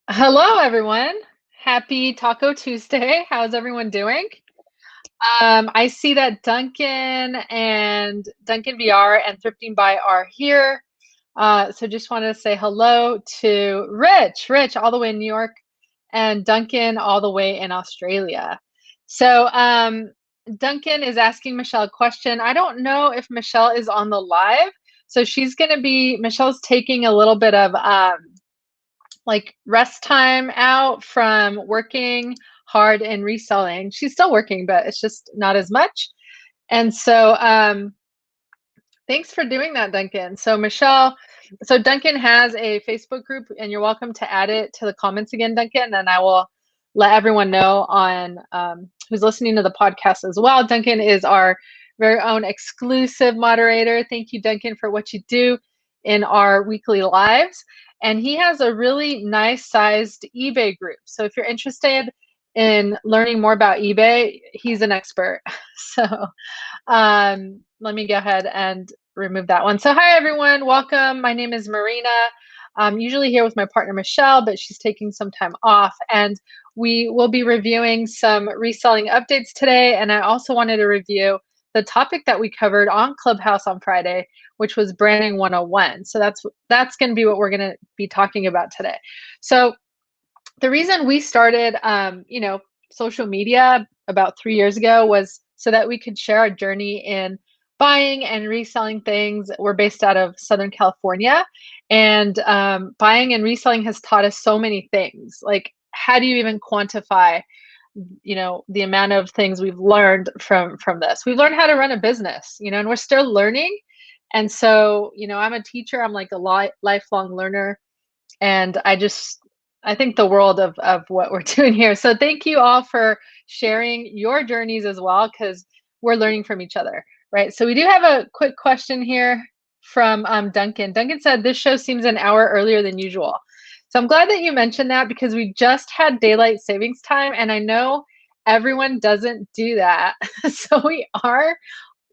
Hello, everyone. Happy Taco Tuesday. How's everyone doing? I see that Duncan VR and Thrifting By are here. So just wanted to say hello to Rich all the way in New York, and Duncan all the way in Australia. So Duncan is asking Michelle a question. I don't know if Michelle is on the live. So Michelle's taking a little bit of like rest time out from working hard and reselling. She's still working, but it's just not as much. And so thanks for doing that, Duncan. So Duncan has a Facebook group, and you're welcome to add it to the comments again, Duncan, and I will let everyone know on who's listening to the podcast as well. Duncan is our very own exclusive moderator. Thank you, Duncan, for what you do in our weekly lives. And he has a really nice sized eBay group. So if you're interested in learning more about eBay, he's an expert. So let me go ahead and remove that one. So hi, everyone. Welcome. My name is Marina. I'm usually here with my partner, Michelle, but she's taking some time off. And we will be reviewing some reselling updates today. And I also wanted to review the topic that we covered on Clubhouse on Friday, which was branding 101. So that's going to be what we're going to be talking about today. So the reason we started, social media about 3 years ago was so that we could share our journey in buying and reselling things. We're based out of Southern California, and buying and reselling has taught us so many things. Like, how do you even quantify, the amount of things we've learned from this? We've learned how to run a business, and we're still learning. And so, I'm a teacher. I'm like a lifelong learner, and I think the world of what we're doing here. So thank you all for sharing your journeys as well, because we're learning from each other, right? So we do have a quick question here from Duncan. Duncan said, this show seems an hour earlier than usual. So I'm glad that you mentioned that, because we just had daylight savings time, and I know everyone doesn't do that. So we are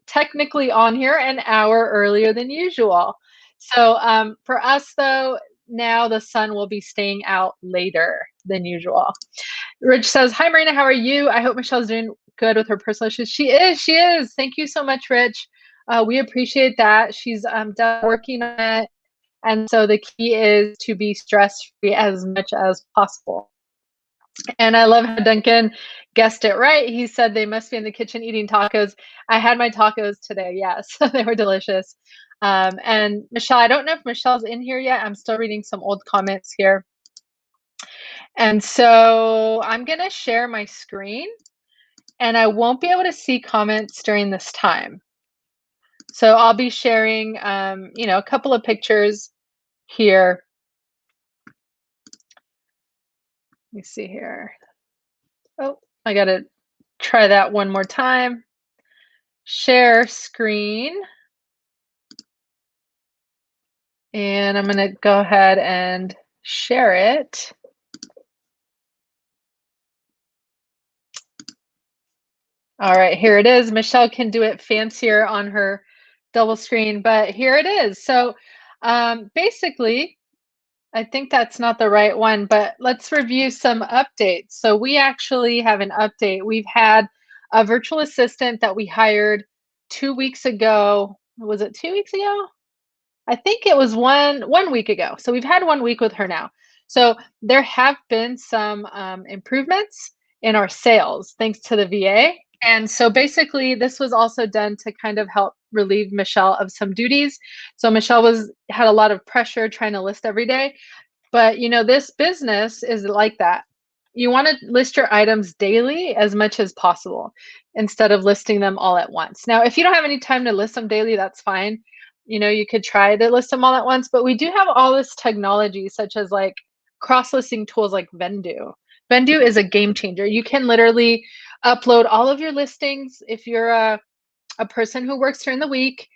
technically on here an hour earlier than usual. So for us, though, now the sun will be staying out later than usual. Rich says, hi, Marina, how are you? I hope Michelle's doing good with her personal issues. She is. Thank you so much, Rich. We appreciate that. She's working on it. And so the key is to be stress-free as much as possible. And I love how Duncan guessed it right. He said they must be in the kitchen eating tacos. I had my tacos today. Yes, they were delicious. And Michelle, I don't know if Michelle's in here yet. I'm still reading some old comments here. And so I'm going to share my screen, and I won't be able to see comments during this time. So I'll be sharing, a couple of pictures here. Let me see here. Oh, I got to try that one more time. Share screen. And I'm going to go ahead and share it. All right, here it is. Michelle can do it fancier on her double screen, but here it is. So basically, I think that's not the right one, but let's review some updates. So we actually have an update. We've had a virtual assistant that we hired 2 weeks ago. Was it 2 weeks ago? I think it was one week ago. So we've had 1 week with her now. So there have been some improvements in our sales thanks to the VA. And so basically, this was also done to kind of help relieve Michelle of some duties. So Michelle had a lot of pressure trying to list every day. But this business is like that. You want to list your items daily as much as possible instead of listing them all at once. Now, if you don't have any time to list them daily, that's fine. You could try to list them all at once, but we do have all this technology, such as like cross-listing tools like Vendoo. Vendoo is a game changer. You can literally upload all of your listings. If you're a person who works during the week,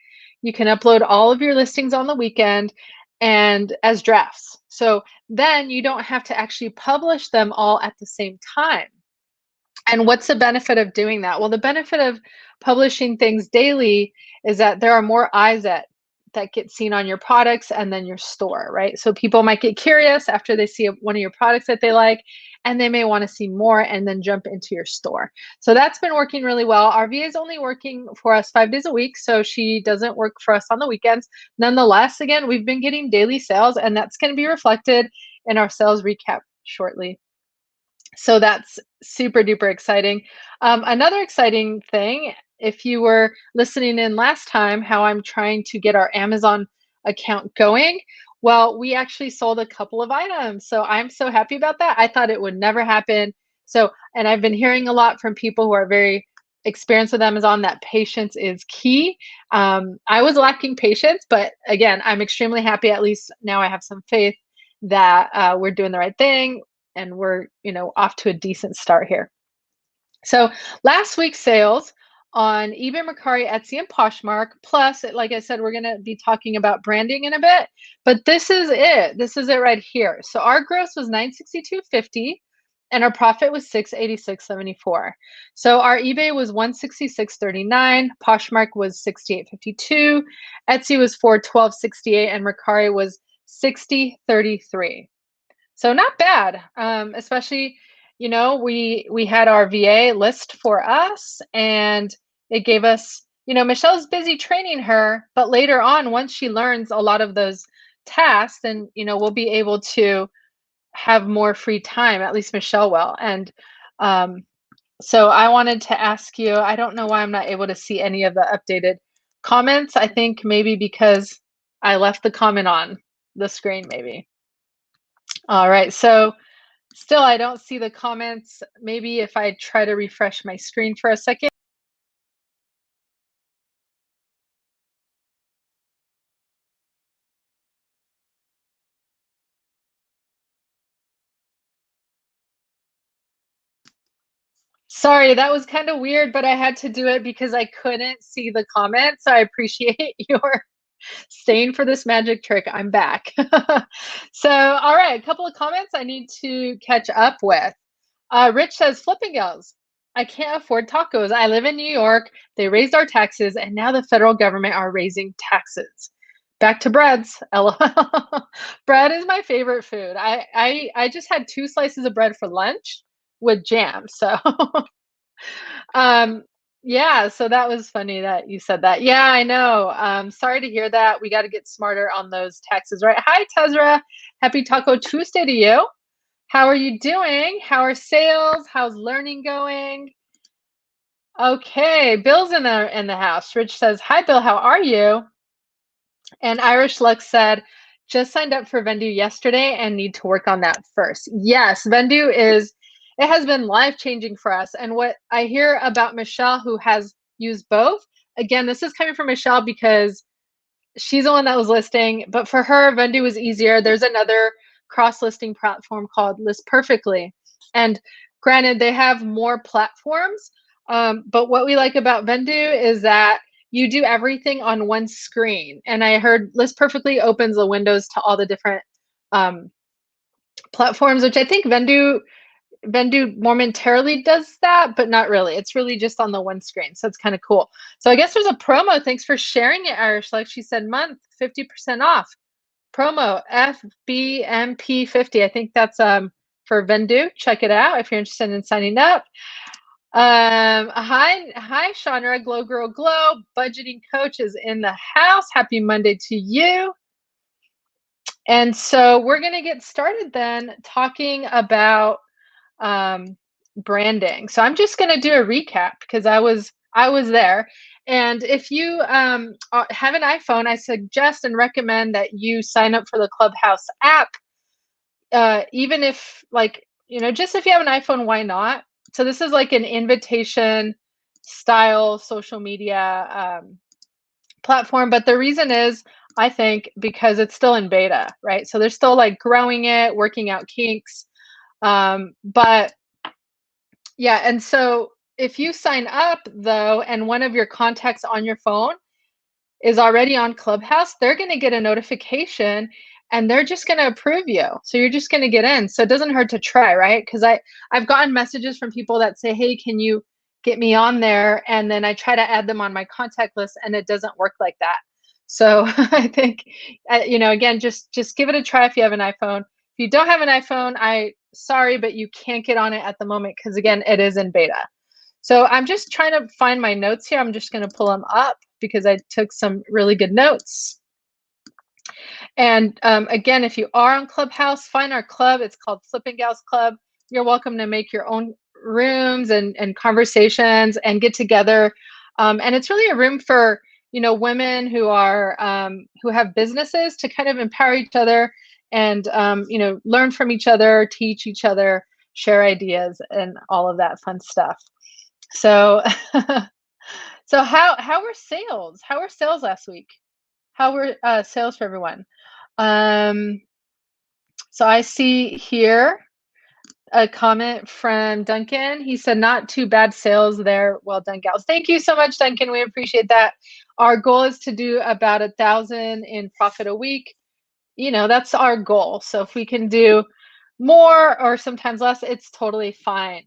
you can upload all of your listings on the weekend and as drafts. So then you don't have to actually publish them all at the same time. And what's the benefit of doing that? Well, the benefit of publishing things daily is that there are more eyes that that get seen on your products and then your store, right? So people might get curious after they see one of your products that they like, and they may want to see more and then jump into your store. So that's been working really well. Our VA is only working for us 5 days a week, so she doesn't work for us on the weekends. Nonetheless, again, we've been getting daily sales, and that's going to be reflected in our sales recap shortly. So that's super duper exciting. Another exciting thing, if you were listening in last time, how I'm trying to get our Amazon account going. Well, we actually sold a couple of items. So I'm so happy about that. I thought it would never happen. So, and I've been hearing a lot from people who are very experienced with Amazon that patience is key. I was lacking patience, but again, I'm extremely happy. At least now I have some faith that we're doing the right thing and we're, off to a decent start here. So last week's sales on eBay, Mercari, Etsy, and Poshmark. Plus, like I said, we're going to be talking about branding in a bit, but this is it. This is it right here. So our gross was $962.50 and our profit was $686.74. So our eBay was $166.39, Poshmark was $68.52, Etsy was $412.68, and Mercari was $60.33. So not bad, especially, we had our VA list for us, and it gave us, Michelle's busy training her, but later on, once she learns a lot of those tasks, then, we'll be able to have more free time, at least Michelle will. And so I wanted to ask you, I don't know why I'm not able to see any of the updated comments. I think maybe because I left the comment on the screen, maybe. All right, so still I don't see the comments. Maybe if I try to refresh my screen for a second. Sorry, that was kind of weird, but I had to do it because I couldn't see the comments. So I appreciate your staying for this magic trick. I'm back. So, all right, a couple of comments I need to catch up with. Rich says, Flipping Girls, I can't afford tacos. I live in New York. They raised our taxes, and now the federal government are raising taxes. Back to breads. LOL. Bread is my favorite food. I just had 2 slices of bread for lunch with jam. So um yeah, so that was funny that you said that. Yeah, I know. Sorry to hear that. We got to get smarter on those taxes, right? Hi, Tezra. Happy Taco Tuesday to you. How are you doing? How are sales? How's learning going? Okay, Bill's in the house. Rich says, "Hi, Bill. How are you?" And Irish Lux said, "Just signed up for Vendu yesterday and need to work on that first." Yes, Vendu it has been life-changing for us. And what I hear about Michelle, who has used both, again, this is coming from Michelle because she's the one that was listing, but for her, Vendu was easier. There's another cross-listing platform called List Perfectly. And granted, they have more platforms, but what we like about Vendu is that you do everything on one screen. And I heard List Perfectly opens the windows to all the different platforms, which I think Vendu momentarily does that, but not really. It's really just on the one screen. So it's kind of cool. So I guess there's a promo. Thanks for sharing it, Irish. Like she said, month 50% off. Promo FBMP50. I think that's for Vendu. Check it out if you're interested in signing up. Hi, Chandra, Glow Girl Glow. Budgeting coach is in the house. Happy Monday to you. And so we're going to get started then talking about branding. So I'm just going to do a recap because I was there. And if you have an iPhone, I suggest and recommend that you sign up for the Clubhouse app. Even if just if you have an iPhone, why not? So this is like an invitation style social media platform. But the reason is, I think, because it's still in beta, right? So they're still like growing it, working out kinks. But yeah, and so if you sign up though, and one of your contacts on your phone is already on Clubhouse, they're going to get a notification and they're just going to approve you. So you're just going to get in. So it doesn't hurt to try, right? Because I've gotten messages from people that say, "Hey, can you get me on there?" And then I try to add them on my contact list and it doesn't work like that. So I think, again, just give it a try if you have an iPhone. If you don't have an iPhone, sorry, but you can't get on it at the moment because again, it is in beta. So I'm just trying to find my notes here. I'm just going to pull them up because I took some really good notes. And again, if you are on Clubhouse, find our club. It's called Flippin' Gals Club. You're welcome to make your own rooms and conversations and get together. And it's really a room for women who are who have businesses to kind of empower each other and learn from each other, teach each other, share ideas, and all of that fun stuff. So, so how were sales? How were sales last week? How were sales for everyone? So I see here a comment from Duncan. He said, not too bad sales there. Well done, gals. Thank you so much, Duncan. We appreciate that. Our goal is to do about 1,000 in profit a week. That's our goal. So if we can do more or sometimes less, it's totally fine.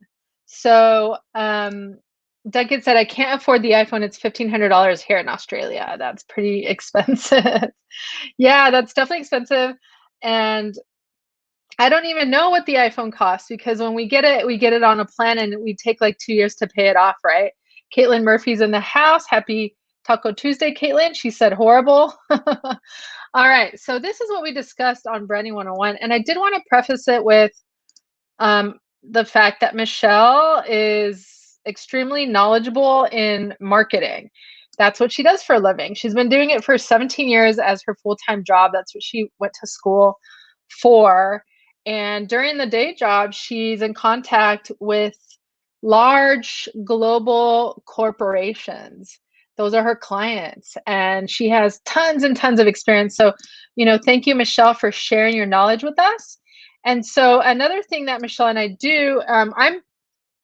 So Duncan said, I can't afford the iPhone. It's $1,500 here in Australia. That's pretty expensive. Yeah, that's definitely expensive. And I don't even know what the iPhone costs because when we get it on a plan and we take like 2 years to pay it off, right? Caitlin Murphy's in the house. Happy Taco Tuesday, Caitlin. She said horrible. All right, so this is what we discussed on Branding 101. And I did want to preface it with the fact that Michelle is extremely knowledgeable in marketing. That's what she does for a living. She's been doing it for 17 years as her full-time job. That's what she went to school for. And during the day job, she's in contact with large global corporations. Those are her clients, and she has tons and tons of experience. So, thank you, Michelle, for sharing your knowledge with us. And so another thing that Michelle and I do,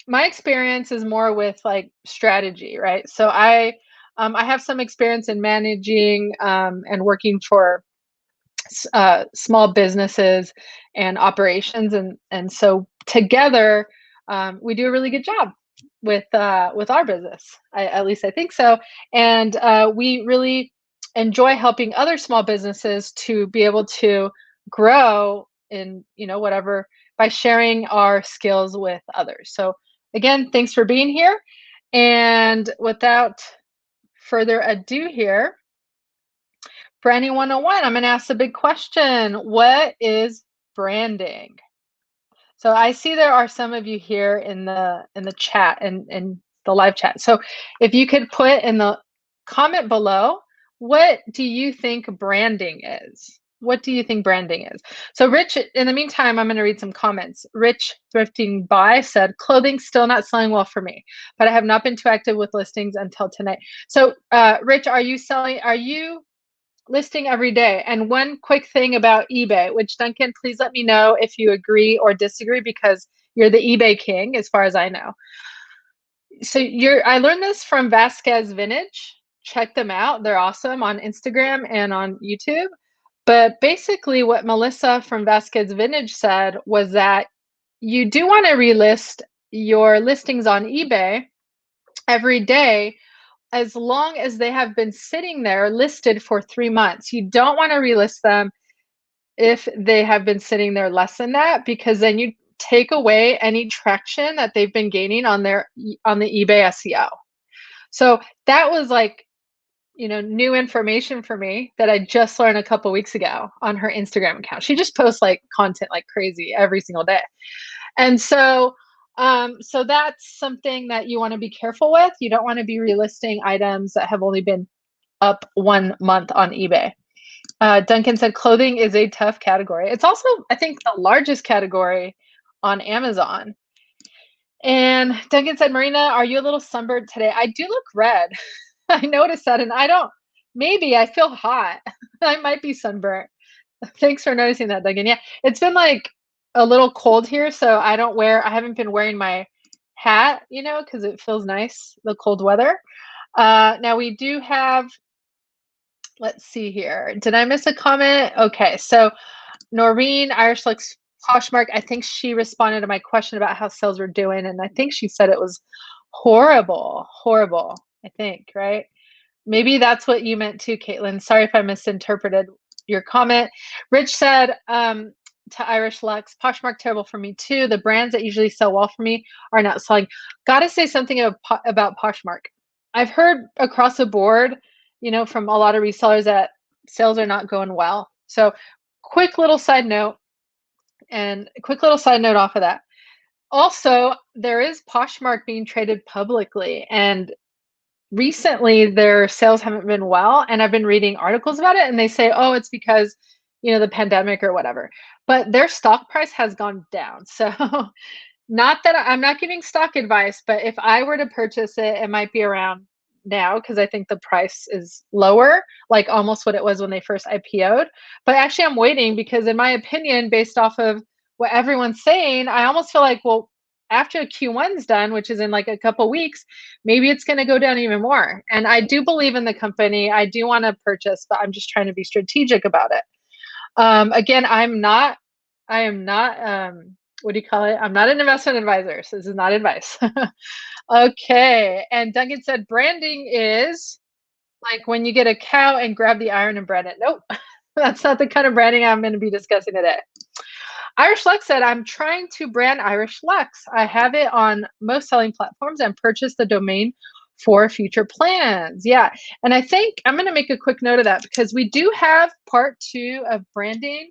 my experience is more with like strategy, right? So I have some experience in managing and working for small businesses and operations, and so together we do a really good job with our business. At least I think so, and we really enjoy helping other small businesses to be able to grow in whatever by sharing our skills with others. So again, thanks for being here, and without further ado here, Branding 101, I'm going to ask the big question. What is branding? So I see there are some of you here in the chat and in the live chat. So if you could put in the comment below, what do you think branding is? What do you think branding is? So Rich, in the meantime, I'm going to read some comments. Rich Thrifting By said, clothing still not selling well for me, but I have not been too active with listings until tonight. So Rich, are you listing every day? And one quick thing about eBay, which Duncan, please let me know if you agree or disagree because you're the eBay king as far as I know. So I learned this from Vasquez Vintage. Check them out. They're awesome on Instagram and on YouTube. But basically what Melissa from Vasquez Vintage said was that you do want to relist your listings on eBay every day as long as they have been sitting there listed for 3 months. You don't want to relist them if they have been sitting there less than that, because then you take away any traction that they've been gaining on the eBay SEO. So that was like, new information for me that I just learned a couple weeks ago on her Instagram account. She just posts like content like crazy every single day. And so so that's something that you want to be careful with. You don't want to be relisting items that have only been up 1 month on eBay. Duncan said clothing is a tough category. It's also, I think, the largest category on Amazon. And Duncan said, Marina, are you a little sunburned today? I do look red. I noticed that, and maybe I feel hot. I might be sunburnt. Thanks for noticing that, Duncan. Yeah, it's been like a little cold here, so I haven't been wearing my hat, because it feels nice, the cold weather. Now we do have, let's see here. Did I miss a comment? Okay, so Noreen, Irish Looks Poshmark, I think she responded to my question about how sales were doing, and I think she said it was horrible, I think, right? Maybe that's what you meant too, Caitlin. Sorry if I misinterpreted your comment. Rich said to Irish Lux, Poshmark terrible for me too. The brands that usually sell well for me are not selling. Got to say something about Poshmark. I've heard across the board, from a lot of resellers that sales are not going well. So, quick little side note, and a quick little side note off of that. Also, there is Poshmark being traded publicly, and recently their sales haven't been well, and I've been reading articles about it, and they say, oh, it's because the pandemic or whatever, but their stock price has gone down. So not that I'm not giving stock advice, but if I were to purchase it, it might be around now because I think the price is lower, like almost what it was when they first IPO'd. But actually, I'm waiting because, in my opinion, based off of what everyone's saying, I almost feel like, well, after Q1's done, which is in like a couple weeks, maybe it's going to go down even more. And I do believe in the company. I do want to purchase, but I'm just trying to be strategic about it. Again, I am not, what do you call it? I'm not an investment advisor, so this is not advice. Okay. And Duncan said branding is like when you get a cow and grab the iron and brand it. Nope, that's not the kind of branding I'm going to be discussing today. Irish Lux said, I'm trying to brand Irish Lux. I have it on most selling platforms and purchased the domain for future plans. Yeah. And I think I'm going to make a quick note of that because we do have part 2 of branding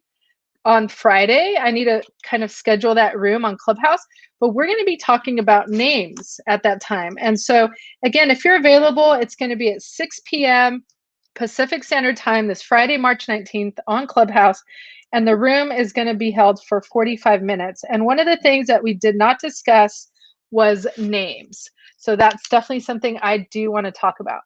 on Friday. I need to kind of schedule that room on Clubhouse, but we're going to be talking about names at that time. And so, again, if you're available, it's going to be at 6 p.m. Pacific Standard Time this Friday, March 19th on Clubhouse. And the room is going to be held for 45 minutes. And one of the things that we did not discuss was names. So that's definitely something I do want to talk about.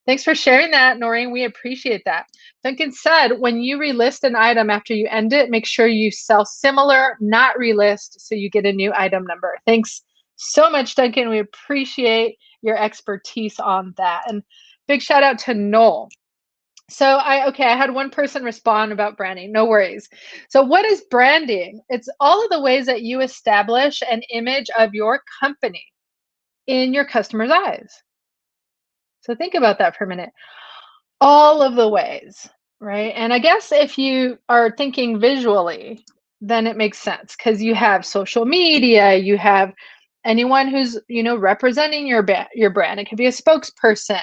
Thanks for sharing that, Noreen. We appreciate that. Duncan said, when you relist an item after you end it, make sure you sell similar, not relist, so you get a new item number. Thanks so much, Duncan. We appreciate your expertise on that. And big shout out to Noel. So I had one person respond about branding. No worries. So what is branding? It's all of the ways that you establish an image of your company in your customer's eyes. So think about that for a minute. All of the ways, right? And I guess if you are thinking visually, then it makes sense because you have social media, you have anyone who's representing your brand. It could be a spokesperson.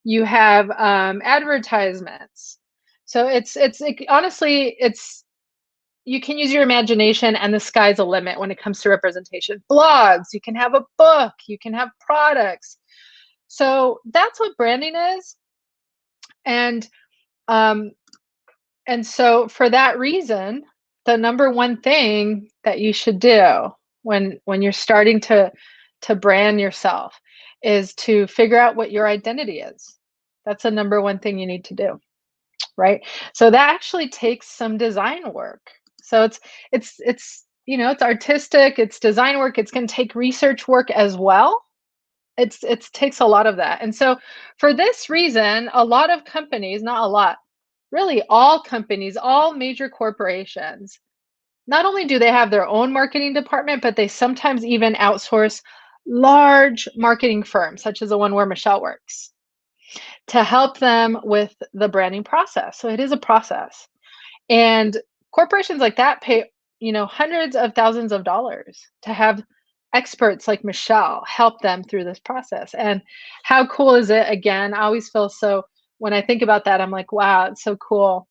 You have advertisements. So honestly, you can use your imagination, and the sky's the limit when it comes to representation. Blogs, you can have a book, you can have products. So that's what branding is. And so for that reason, the number one thing that you should do when you're starting to brand yourself is to figure out what your identity is. That's the number one thing you need to do, right? So that actually takes some design work. So it's artistic, it's design work, it's going to take research work as well. It takes a lot of that. And so for this reason, a lot of companies, not a lot, really all companies, all major corporations, not only do they have their own marketing department, but they sometimes even outsource large marketing firms, such as the one where Michelle works, to help them with the branding process. So it is a process. And corporations like that pay, hundreds of thousands of dollars to have experts like Michelle help them through this process. And how cool is it? Again, I always feel when I think about that, I'm like, wow, it's so cool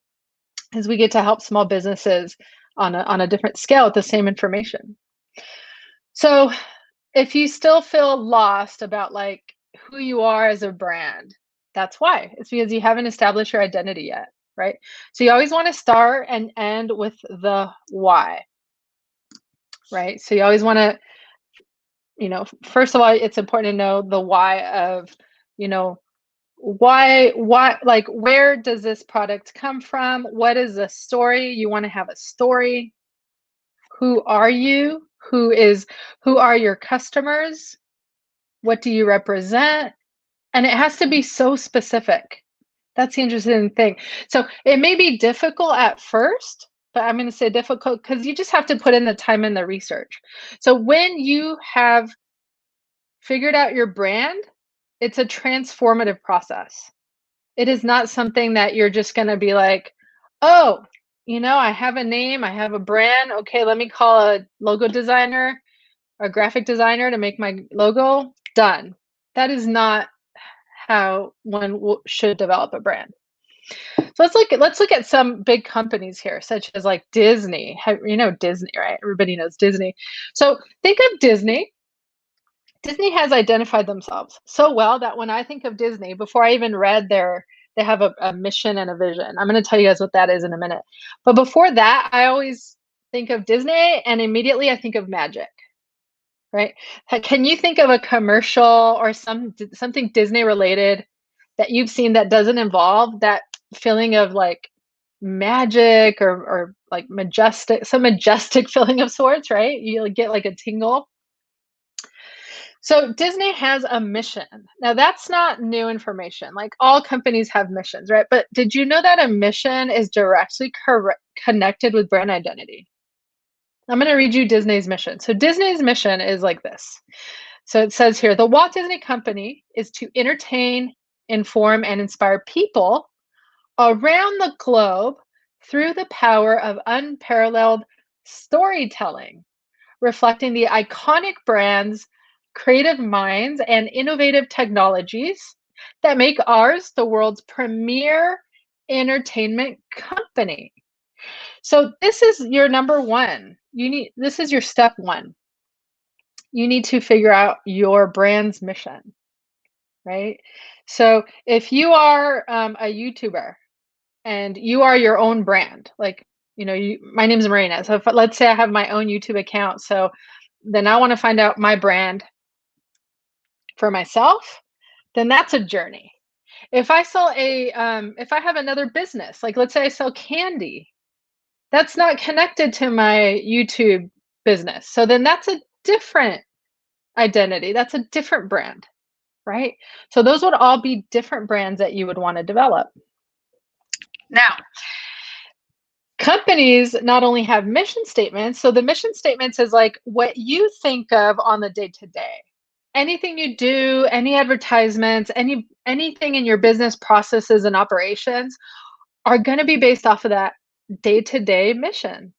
because we get to help small businesses on a different scale with the same information. So if you still feel lost about like who you are as a brand, that's why. It's because you haven't established your identity yet, right? So you always want to start and end with the why, right? So you always want to, first of all, it's important to know the why of, why, like, where does this product come from? What is the story? You want to have a story. Who are you? Who are your customers? What do you represent? And it has to be so specific. That's the interesting thing. So it may be difficult at first, but I'm going to say difficult because you just have to put in the time and the research. So when you have figured out your brand, it's a transformative process. It is not something that you're just going to be like, oh, I have a name, I have a brand. Okay, let me call a logo designer, a graphic designer to make my logo. Done. That is not how one should develop a brand. So let's look at some big companies here, such as like Disney. Disney, right? Everybody knows Disney. So think of Disney. Disney has identified themselves so well that when I think of Disney, before I even read they have a mission and a vision. I'm going to tell you guys what that is in a minute. But before that, I always think of Disney and immediately I think of magic, right? Can you think of a commercial or something Disney related that you've seen that doesn't involve that feeling of like magic or like some majestic feeling of sorts, right? You get like a tingle. So Disney has a mission. Now that's not new information. Like all companies have missions, right? But did you know that a mission is directly connected with brand identity? I'm going to read you Disney's mission. So Disney's mission is like this. So it says here, the Walt Disney Company is to entertain, inform, and inspire people around the globe through the power of unparalleled storytelling, reflecting the iconic brands, creative minds, and innovative technologies that make ours the world's premier entertainment company. So this is your number one. This is your step one. You need to figure out your brand's mission, right? So if you are a YouTuber and you are your own brand, like my name's Marina. So let's say I have my own YouTube account. So then I want to find out my brand for myself. Then that's a journey. If I if I have another business, like let's say I sell candy, that's not connected to my YouTube business. So then that's a different identity. That's a different brand, right? So those would all be different brands that you would want to develop. Now, companies not only have mission statements, so the mission statements is like what you think of on the day to day. Anything you do, any advertisements, anything in your business processes and operations are going to be based off of that day to day mission.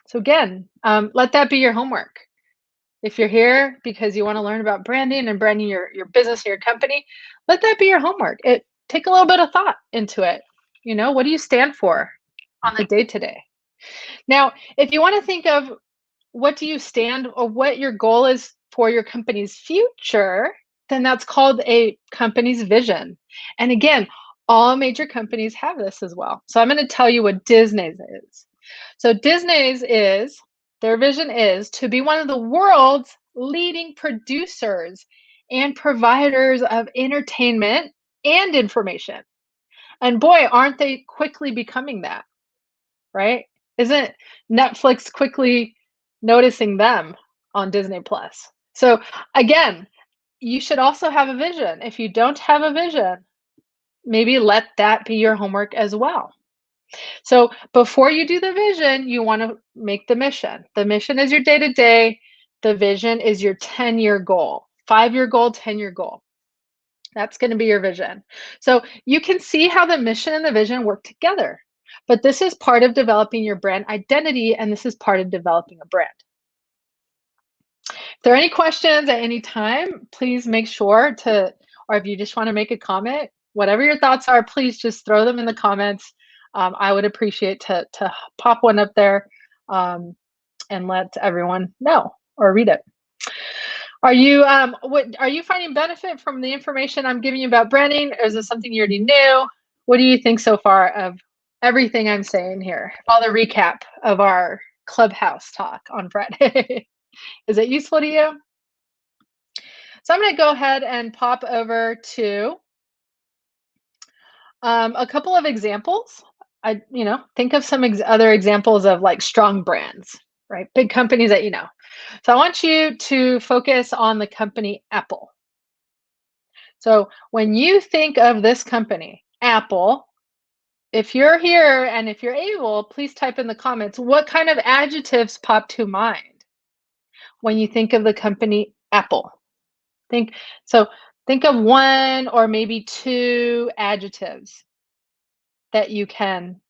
So again, let that be your homework. If you're here because you want to learn about branding and branding your business or your company, let that be your homework. Take a little bit of thought into it. What do you stand for on the day to day? Now, if you want to think of what do you stand or what your goal is for your company's future, then that's called a company's vision. And again, all major companies have this as well. So I'm going to tell you what Disney's is. So their vision is to be one of the world's leading producers and providers of entertainment and information. And boy, aren't they quickly becoming that, right? Isn't Netflix quickly noticing them on Disney Plus? So again, you should also have a vision. If you don't have a vision, maybe let that be your homework as well. So before you do the vision, you want to make the mission. The mission is your day to day. The vision is your 10-year goal, 5-year goal, 10-year goal. That's going to be your vision. So you can see how the mission and the vision work together. But this is part of developing your brand identity, and this is part of developing a brand. If there are any questions at any time, please make sure to, or if you just want to make a comment, whatever your thoughts are, please just throw them in the comments. I would appreciate to pop one up there and let everyone know or read it. Are you finding benefit from the information I'm giving you about branding, or is this something you already knew? What do you think so far of everything I'm saying here? All the recap of our Clubhouse talk on Friday. Is it useful to you? So I'm going to go ahead and pop over to a couple of examples. Think of some other examples of like strong brands, right? Big companies that you know. So I want you to focus on the company Apple. So when you think of this company, Apple, if you're here and if you're able, please type in the comments, what kind of adjectives pop to mind when you think of the company Apple? So Think of one or maybe two adjectives that you can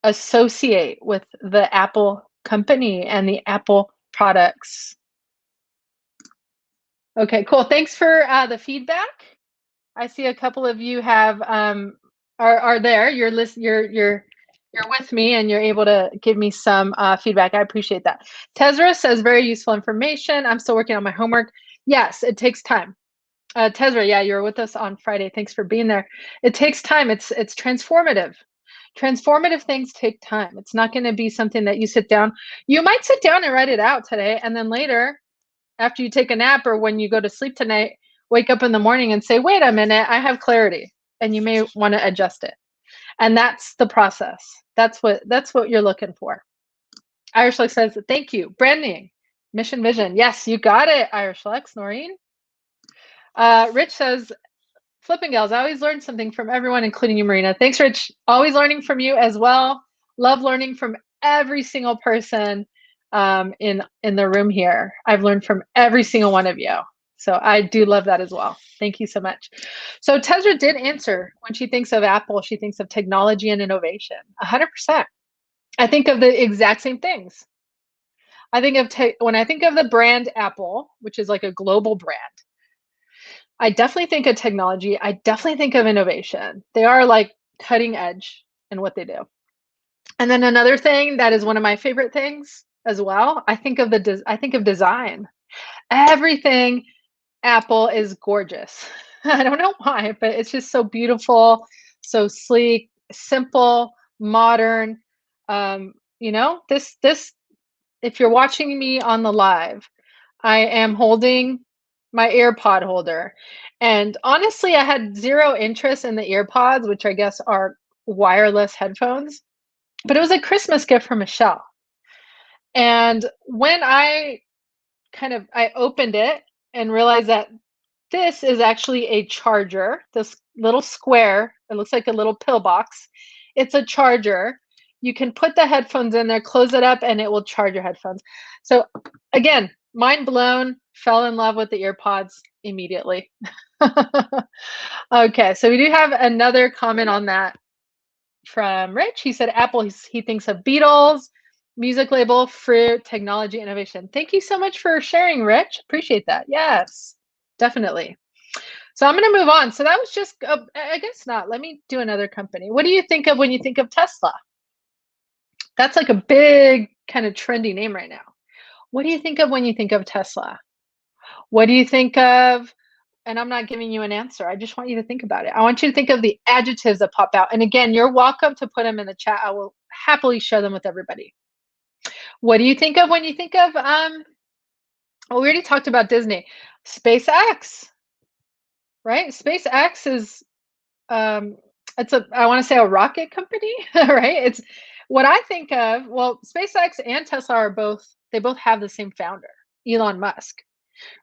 associate with the Apple company and the Apple products. Okay, cool. Thanks for the feedback. I see a couple of you have are there. You're with me and you're able to give me some feedback. I appreciate that. Tezra says very useful information. I'm still working on my homework. Yes, it takes time. Tezra, yeah, you were with us on Friday. Thanks for being there. It takes time. It's transformative. Transformative things take time. It's not going to be something that you sit down. You might sit down and write it out today, and then later, after you take a nap or when you go to sleep tonight, wake up in the morning and say, wait a minute, I have clarity. And you may want to adjust it. And that's the process. That's what you're looking for. Irish Lex says, thank you. Branding, mission, vision. Yes, you got it, Irish Lex. Noreen. Rich says, Flipping Gals, I always learn something from everyone, including you, Marina. Thanks, Rich. Always learning from you as well. Love learning from every single person in the room here. I've learned from every single one of you. So I do love that as well. Thank you so much. So Tezra did answer, when she thinks of Apple, she thinks of technology and innovation. 100%. I think of the exact same things. I think of when I think of the brand Apple, which is like a global brand, I definitely think of technology. I definitely think of innovation. They are like cutting edge in what they do. And then another thing that is one of my favorite things as well, I think of design. Everything Apple is gorgeous. I don't know why, but it's just so beautiful, so sleek, simple, modern. This if you're watching me on the live, I am holding my AirPod holder. And honestly, I had zero interest in the AirPods, which I guess are wireless headphones, but it was a Christmas gift from Michelle. And when I opened it and realized that this is actually a charger, this little square, it looks like a little pill box. It's a charger. You can put the headphones in there, close it up, and it will charge your headphones. So again, mind blown, fell in love with the AirPods immediately. Okay, so we do have another comment on that from Rich. He said Apple, he thinks of Beatles, music label, fruit, technology, innovation. Thank you so much for sharing, Rich. Appreciate that. Yes, definitely. So I'm going to move on. So that was just, I guess not. Let me do another company. What do you think of when you think of Tesla? That's like a big kind of trendy name right now. What do you think of when you think of Tesla? What do you think of? And I'm not giving you an answer. I just want you to think about it. I want you to think of the adjectives that pop out. And again, you're welcome to put them in the chat. I will happily share them with everybody. What do you think of when you think of, well, we already talked about Disney. SpaceX, right? SpaceX is, I want to say a rocket company, right? It's what I think of. Well, SpaceX and Tesla they both have the same founder, Elon Musk,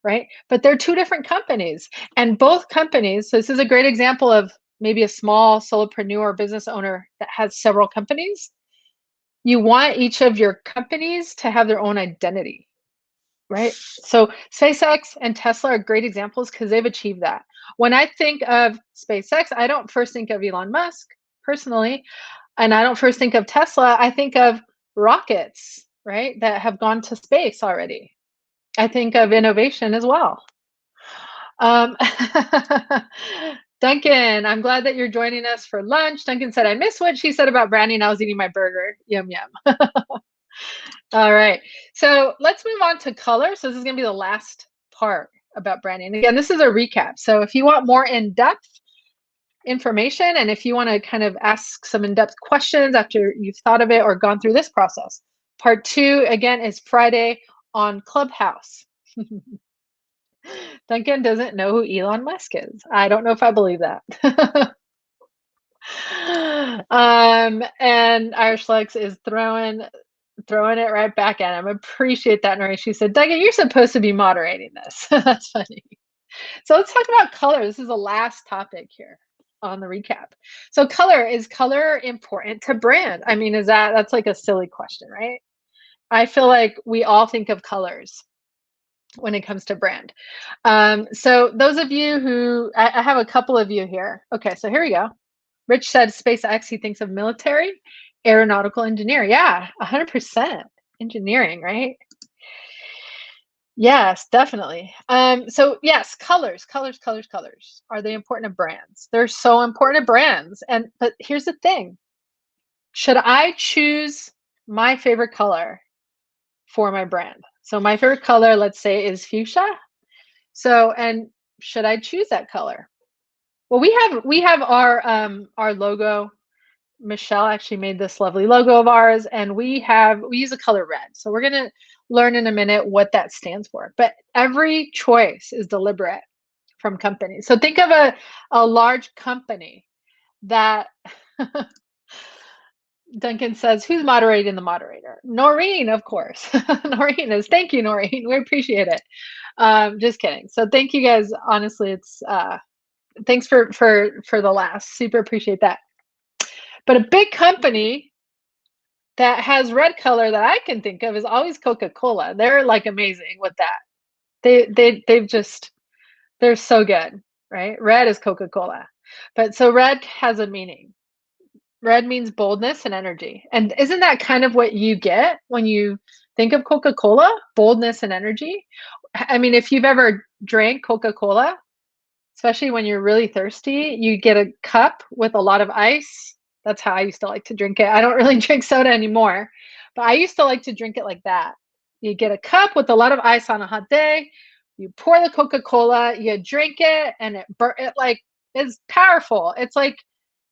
right? But they're two different companies, and both companies. So this is a great example of maybe a small solopreneur or business owner that has several companies. You want each of your companies to have their own identity, right? So SpaceX and Tesla are great examples because they've achieved that. When I think of SpaceX, I don't first think of Elon Musk personally, and I don't first think of Tesla. I think of rockets, right, that have gone to space already. I think of innovation as well. Duncan, I'm glad that you're joining us for lunch. Duncan said, I missed what she said about branding. I was eating my burger. Yum, yum. All right. So let's move on to color. So this is going to be the last part about branding. Again, this is a recap. So if you want more in-depth information, and if you want to kind of ask some in-depth questions after you've thought of it or gone through this process, part 2, again, is Friday on Clubhouse. Duncan doesn't know who Elon Musk is. I don't know if I believe that. And Irish Lex is throwing it right back at him. Appreciate that, Nori. She said, Duncan, you're supposed to be moderating this. That's funny. So let's talk about color. This is the last topic here on the recap. So is color important to brand? I mean, that's like a silly question, right? I feel like we all think of colors. when it comes to brand. So those of you who, I have a couple of you here. Okay, so here we go. Rich said SpaceX, he thinks of military, aeronautical engineer. Yeah, 100% engineering, right? Yes, definitely. So yes, colors. Are they important to brands? They're so important to brands. But here's the thing. Should I choose my favorite color for my brand? So my favorite color, let's say, is fuchsia. So, and should I choose that color? Well, we have our logo. Michelle actually made this lovely logo of ours, and we use the color red. So we're gonna learn in a minute what that stands for. But every choice is deliberate from companies. So think of a large company that Duncan says, who's moderating the moderator? Noreen, of course. Noreen is. Thank you, Noreen. We appreciate it. Just kidding. So thank you guys. Honestly, it's thanks for the last. Super appreciate that. But a big company that has red color that I can think of is always Coca-Cola. They're like amazing with that. They're so good, right? Red is Coca-Cola. But so red has a meaning. Red means boldness and energy. And isn't that kind of what you get when you think of Coca-Cola? Boldness and energy. I mean, if you've ever drank Coca-Cola, especially when you're really thirsty, you get a cup with a lot of ice. That's how I used to like to drink it. I don't really drink soda anymore, but I used to like to drink it like that. You get a cup with a lot of ice on a hot day, you pour the Coca-Cola, you drink it, and it like is powerful. It's like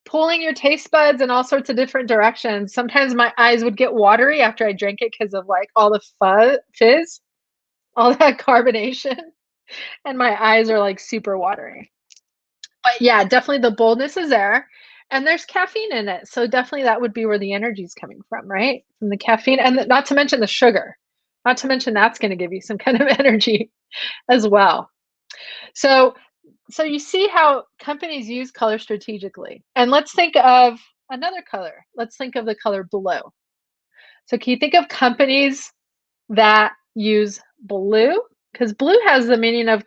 pulling your taste buds in all sorts of different directions. Sometimes my eyes would get watery after I drank it because of like all the fizz, all that carbonation, and my eyes are like super watery. But yeah, definitely the boldness is there, and there's caffeine in it, so definitely that would be where the energy is coming from, right? From the caffeine, and not to mention the sugar. Not to mention that's going to give you some kind of energy as well. So so you see how companies use color strategically. And let's think of another color. Let's think of the color blue. So can you think of companies that use blue? Because blue has the meaning of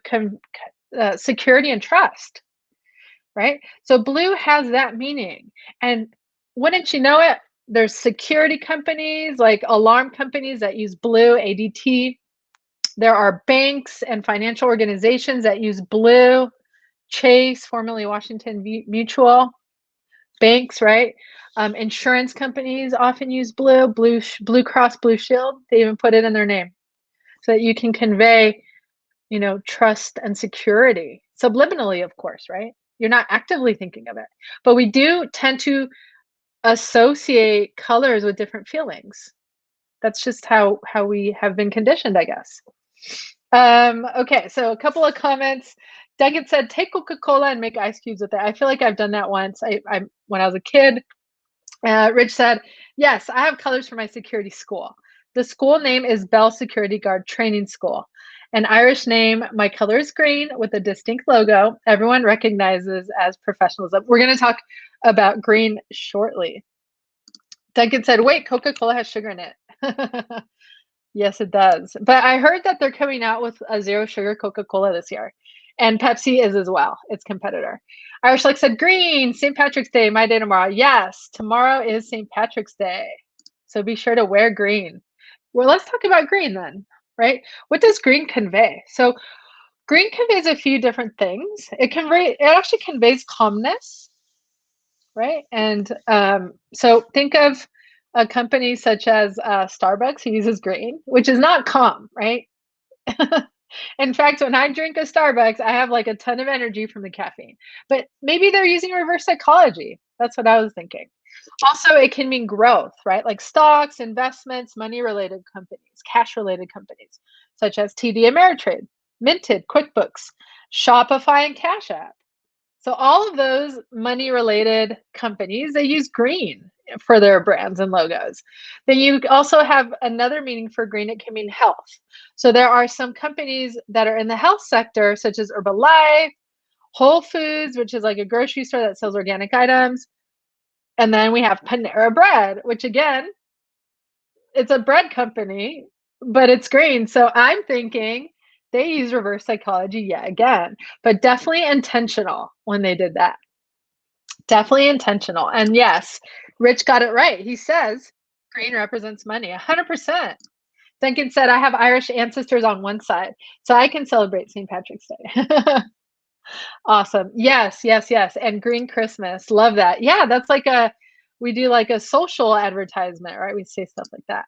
security and trust, right? So blue has that meaning. And wouldn't you know it, there's security companies like alarm companies that use blue, ADT. There are banks and financial organizations that use blue, Chase, formerly Washington Mutual, banks, right? Insurance companies often use Blue Cross Blue Shield. They even put it in their name so that you can convey, trust and security subliminally, of course, right? You're not actively thinking of it, but we do tend to associate colors with different feelings. That's just how we have been conditioned, I guess. Okay, so a couple of comments. Duncan said, take Coca-Cola and make ice cubes with it. I feel like I've done that once. I when I was a kid. Rich said, yes, I have colors for my security school. The school name is Bell Security Guard Training School. An Irish name. My color is green with a distinct logo. Everyone recognizes as professionalism. We're going to talk about green shortly. Duncan said, wait, Coca-Cola has sugar in it. Yes, it does. But I heard that they're coming out with a zero sugar Coca-Cola this year. And Pepsi is as well, its competitor. Irish Like said, green, St. Patrick's Day, my day tomorrow. Yes, tomorrow is St. Patrick's Day. So be sure to wear green. Well, let's talk about green then, right? What does green convey? So green conveys a few different things. It actually conveys calmness, right? And so think of a company such as Starbucks who uses green, which is not calm, right? In fact, when I drink a Starbucks, I have like a ton of energy from the caffeine. But maybe they're using reverse psychology. That's what I was thinking. Also, it can mean growth, right? Like stocks, investments, money related companies, cash related companies, such as TD Ameritrade, Minted, QuickBooks, Shopify, and Cash App. So all of those money related companies, they use green for their brands and logos. Then you also have another meaning for green. It can mean health. So there are some companies that are in the health sector, such as Herbalife, Whole Foods, which is like a grocery store that sells organic items. And then we have Panera Bread, which again, it's a bread company, but it's green. So I'm thinking They use reverse psychology yet again, but definitely intentional when they did that. Definitely intentional. And yes, Rich got it right. He says green represents money, 100%. Duncan said, I have Irish ancestors on one side, so I can celebrate St. Patrick's Day. Awesome. Yes, yes, yes. And Green Christmas. Love that. Yeah, that's like we do like a social advertisement, right? We say stuff like that.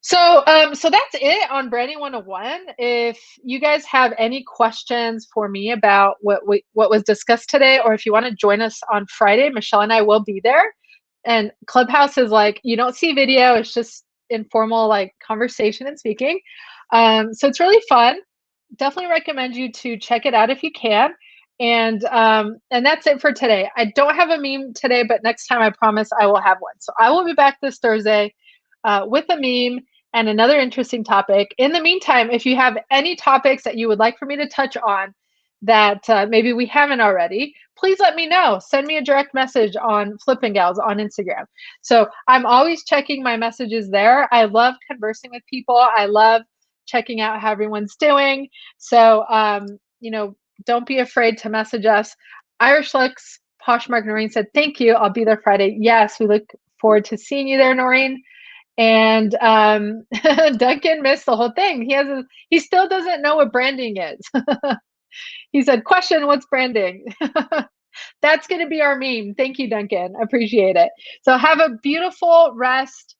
So that's it on Branding 101. If you guys have any questions for me about what was discussed today, or if you want to join us on Friday, Michelle and I will be there. And Clubhouse is like, you don't see video, it's just informal like conversation and speaking. So it's really fun. Definitely recommend you to check it out if you can. And that's it for today. I don't have a meme today, but next time I promise I will have one. So I will be back this Thursday with a meme and another interesting topic. In the meantime, if you have any topics that you would like for me to touch on that maybe we haven't already, please let me know. Send me a direct message on Flippin' Gals on Instagram. So I'm always checking my messages there. I love conversing with people. I love checking out how everyone's doing. So, don't be afraid to message us. Irish Looks, Poshmark Noreen said, thank you. I'll be there Friday. Yes, we look forward to seeing you there, Noreen. And Duncan missed the whole thing. He still doesn't know what branding is. He said, question, what's branding? That's going to be our meme. Thank you, Duncan. Appreciate it. So have a beautiful rest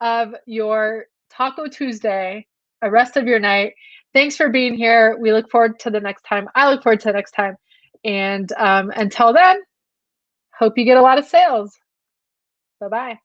of your Taco Tuesday, a rest of your night. Thanks for being here. We look forward to the next time. I look forward to the next time. And until then, hope you get a lot of sales. Bye-bye.